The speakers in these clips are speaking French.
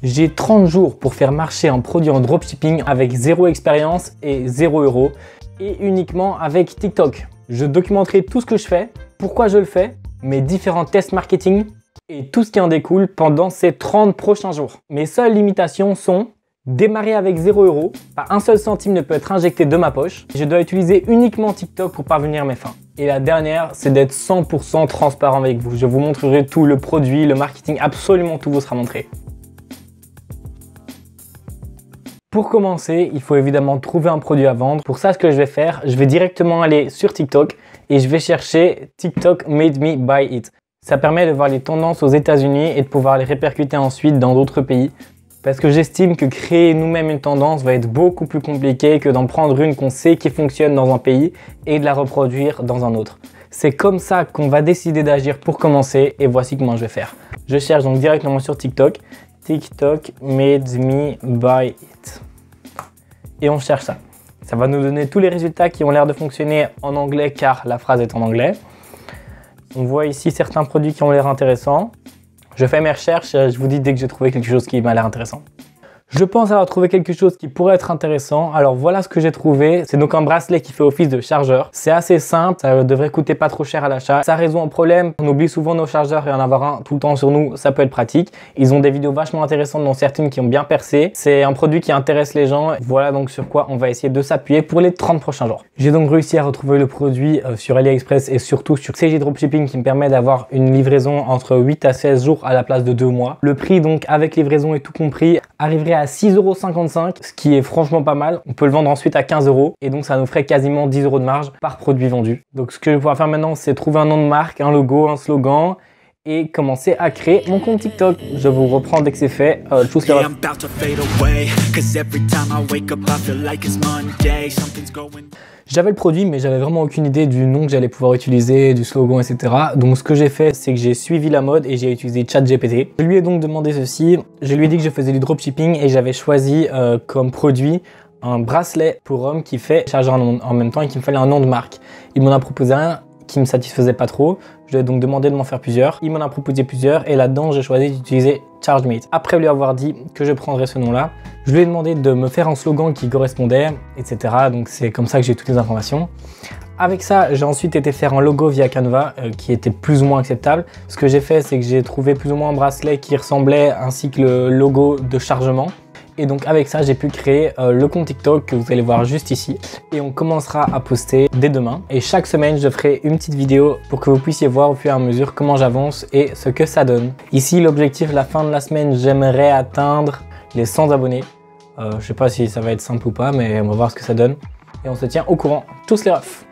J'ai 30 jours pour faire marcher un produit en dropshipping avec 0 expérience et 0 € et uniquement avec TikTok. Je documenterai tout ce que je fais, pourquoi je le fais, mes différents tests marketing et tout ce qui en découle pendant ces 30 prochains jours. Mes seules limitations sont démarrer avec 0 €, pas un seul centime ne peut être injecté de ma poche. Je dois utiliser uniquement TikTok pour parvenir à mes fins. Et la dernière, c'est d'être 100% transparent avec vous. Je vous montrerai tout, le produit, le marketing, absolument tout vous sera montré. Pour commencer, il faut évidemment trouver un produit à vendre. Pour ça, ce que je vais faire, je vais directement aller sur TikTok et je vais chercher TikTok Made Me Buy It. Ça permet de voir les tendances aux États-Unis et de pouvoir les répercuter ensuite dans d'autres pays. Parce que j'estime que créer nous-mêmes une tendance va être beaucoup plus compliqué que d'en prendre une qu'on sait qui fonctionne dans un pays et de la reproduire dans un autre. C'est comme ça qu'on va décider d'agir pour commencer et voici comment je vais faire. Je cherche donc directement sur TikTok, TikTok Made Me Buy It. Et on cherche ça. Ça va nous donner tous les résultats qui ont l'air de fonctionner en anglais car la phrase est en anglais. On voit ici certains produits qui ont l'air intéressants. Je fais mes recherches, je vous dis dès que j'ai trouvé quelque chose qui m'a l'air intéressant. Je pense avoir trouvé quelque chose qui pourrait être intéressant. Alors voilà ce que j'ai trouvé. C'est donc un bracelet qui fait office de chargeur. C'est assez simple, ça devrait coûter pas trop cher à l'achat. Ça résout un problème. On oublie souvent nos chargeurs et en avoir un tout le temps sur nous, ça peut être pratique. Ils ont des vidéos vachement intéressantes dont certaines qui ont bien percé. C'est un produit qui intéresse les gens. Voilà donc sur quoi on va essayer de s'appuyer pour les 30 prochains jours. J'ai donc réussi à retrouver le produit sur AliExpress et surtout sur CG Dropshipping qui me permet d'avoir une livraison entre 8 à 16 jours à la place de 2 mois. Le prix donc avec livraison et tout compris arriverait à 6,55 €, ce qui est franchement pas mal. On peut le vendre ensuite à 15 € et donc ça nous ferait quasiment 10 € de marge par produit vendu. Donc ce que je vais pouvoir faire maintenant, c'est trouver un nom de marque, un logo, un slogan et commencer à créer mon compte TikTok. Je vous reprends dès que c'est fait. J'avais le produit, mais j'avais vraiment aucune idée du nom que j'allais pouvoir utiliser, du slogan, etc. Donc ce que j'ai fait, c'est que j'ai suivi la mode et j'ai utilisé ChatGPT. Je lui ai donc demandé ceci. Je lui ai dit que je faisais du dropshipping et j'avais choisi comme produit un bracelet pour homme qui fait chargeur en même temps et qui me fallait un nom de marque. Il m'en a proposé un qui me satisfaisait pas trop. Je lui ai donc demandé de m'en faire plusieurs. Il m'en a proposé plusieurs et là-dedans, j'ai choisi d'utiliser ChargeMate. Après lui avoir dit que je prendrais ce nom-là, je lui ai demandé de me faire un slogan qui correspondait, etc. Donc c'est comme ça que j'ai toutes les informations. Avec ça, j'ai ensuite été faire un logo via Canva qui était plus ou moins acceptable. Ce que j'ai fait, c'est que j'ai trouvé plus ou moins un bracelet qui ressemblait ainsi que le logo de chargement. Et donc avec ça, j'ai pu créer le compte TikTok que vous allez voir juste ici. Et on commencera à poster dès demain. Et chaque semaine, je ferai une petite vidéo pour que vous puissiez voir au fur et à mesure comment j'avance et ce que ça donne. Ici, l'objectif, la fin de la semaine, j'aimerais atteindre les 100 abonnés. Je sais pas si ça va être simple ou pas, mais on va voir ce que ça donne. Et on se tient au courant. Tous les refs.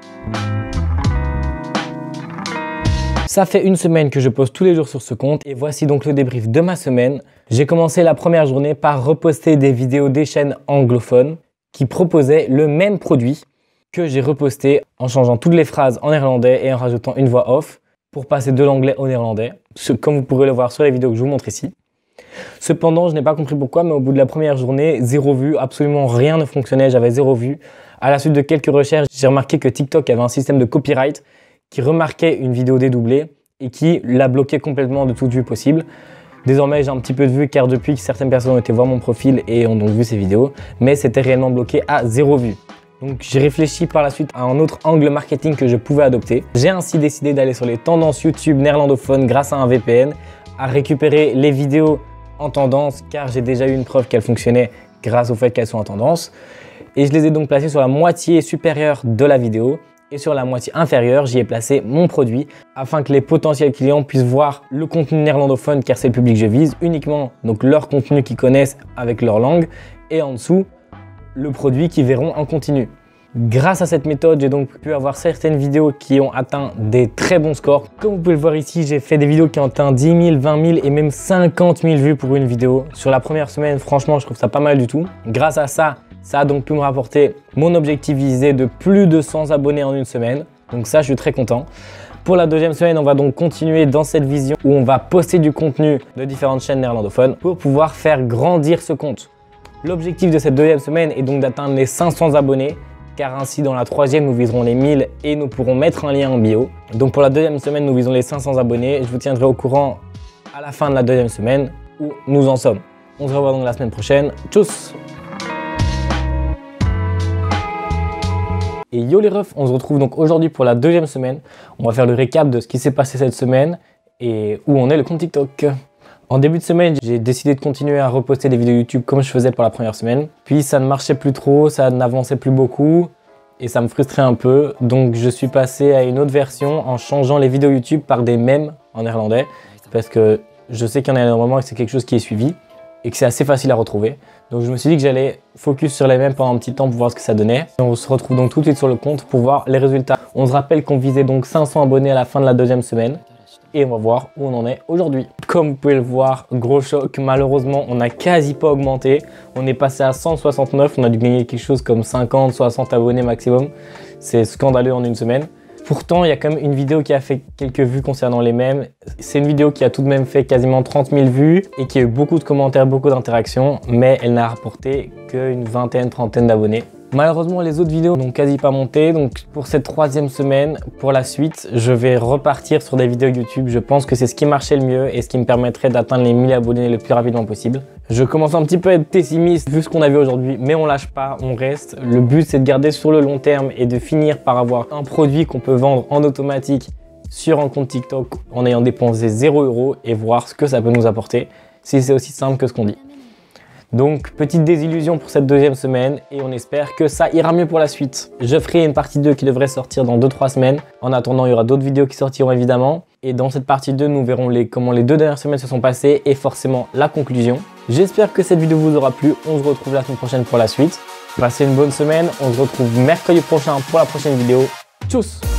Ça fait une semaine que je poste tous les jours sur ce compte et voici donc le débrief de ma semaine. J'ai commencé la première journée par reposter des vidéos des chaînes anglophones qui proposaient le même produit que j'ai reposté en changeant toutes les phrases en néerlandais et en rajoutant une voix off pour passer de l'anglais au néerlandais, comme vous pourrez le voir sur les vidéos que je vous montre ici. Cependant, je n'ai pas compris pourquoi, mais au bout de la première journée, 0 vue, absolument rien ne fonctionnait, j'avais 0 vue. À la suite de quelques recherches, j'ai remarqué que TikTok avait un système de copyright qui remarquait une vidéo dédoublée et qui la bloquait complètement de toute vue possible. Désormais, j'ai un petit peu de vue car depuis, certaines personnes ont été voir mon profil et ont donc vu ces vidéos, mais c'était réellement bloqué à 0 vue. Donc j'ai réfléchi par la suite à un autre angle marketing que je pouvais adopter. J'ai ainsi décidé d'aller sur les tendances YouTube néerlandophones grâce à un VPN, à récupérer les vidéos en tendance car j'ai déjà eu une preuve qu'elles fonctionnaient grâce au fait qu'elles sont en tendance. Et je les ai donc placées sur la moitié supérieure de la vidéo. Et sur la moitié inférieure, j'y ai placé mon produit afin que les potentiels clients puissent voir le contenu néerlandophone car c'est le public que je vise, uniquement donc leur contenu qu'ils connaissent avec leur langue et en dessous le produit qu'ils verront en continu. Grâce à cette méthode, j'ai donc pu avoir certaines vidéos qui ont atteint des très bons scores. Comme vous pouvez le voir ici, j'ai fait des vidéos qui ont atteint 10 000, 20 000 et même 50 000 vues pour une vidéo. Sur la première semaine, franchement, je trouve ça pas mal du tout. Grâce à ça, ça a donc pu me rapporter mon objectif visé de plus de 100 abonnés en une semaine. Donc ça, je suis très content. Pour la deuxième semaine, on va donc continuer dans cette vision où on va poster du contenu de différentes chaînes néerlandophones pour pouvoir faire grandir ce compte. L'objectif de cette deuxième semaine est donc d'atteindre les 500 abonnés, car ainsi dans la troisième, nous viserons les 1000 et nous pourrons mettre un lien en bio. Donc pour la deuxième semaine, nous visons les 500 abonnés. Je vous tiendrai au courant à la fin de la deuxième semaine où nous en sommes. On se revoit donc la semaine prochaine. Tchuss! Et yo les refs, on se retrouve donc aujourd'hui pour la deuxième semaine. On va faire le récap de ce qui s'est passé cette semaine et où on est le compte TikTok. En début de semaine, j'ai décidé de continuer à reposter des vidéos YouTube comme je faisais pour la première semaine. Puis ça ne marchait plus trop, ça n'avançait plus beaucoup et ça me frustrait un peu. Donc je suis passé à une autre version en changeant les vidéos YouTube par des mèmes en néerlandais. Parce que je sais qu'il y en a énormément et que c'est quelque chose qui est suivi et que c'est assez facile à retrouver. Donc je me suis dit que j'allais focus sur les mèmes pendant un petit temps pour voir ce que ça donnait. Et on se retrouve donc tout de suite sur le compte pour voir les résultats. On se rappelle qu'on visait donc 500 abonnés à la fin de la deuxième semaine. Et on va voir où on en est aujourd'hui. Comme vous pouvez le voir, gros choc, malheureusement on n'a quasi pas augmenté. On est passé à 169, on a dû gagner quelque chose comme 50, 60 abonnés maximum. C'est scandaleux en une semaine. Pourtant, il y a quand même une vidéo qui a fait quelques vues concernant les mèmes. C'est une vidéo qui a tout de même fait quasiment 30 000 vues et qui a eu beaucoup de commentaires, beaucoup d'interactions, mais elle n'a rapporté qu'une vingtaine, trentaine d'abonnés. Malheureusement, les autres vidéos n'ont quasi pas monté, donc pour cette troisième semaine, pour la suite, je vais repartir sur des vidéos YouTube. Je pense que c'est ce qui marchait le mieux et ce qui me permettrait d'atteindre les 1000 abonnés le plus rapidement possible. Je commence un petit peu à être pessimiste vu ce qu'on a vu aujourd'hui, mais on lâche pas, on reste. Le but, c'est de garder sur le long terme et de finir par avoir un produit qu'on peut vendre en automatique sur un compte TikTok en ayant dépensé 0 € et voir ce que ça peut nous apporter, si c'est aussi simple que ce qu'on dit. Donc, petite désillusion pour cette deuxième semaine et on espère que ça ira mieux pour la suite. Je ferai une partie 2 qui devrait sortir dans 2-3 semaines. En attendant, il y aura d'autres vidéos qui sortiront évidemment. Et dans cette partie 2, nous verrons comment les 2 dernières semaines se sont passées et forcément la conclusion. J'espère que cette vidéo vous aura plu. On se retrouve la semaine prochaine pour la suite. Passez une bonne semaine. On se retrouve mercredi prochain pour la prochaine vidéo. Tchuss!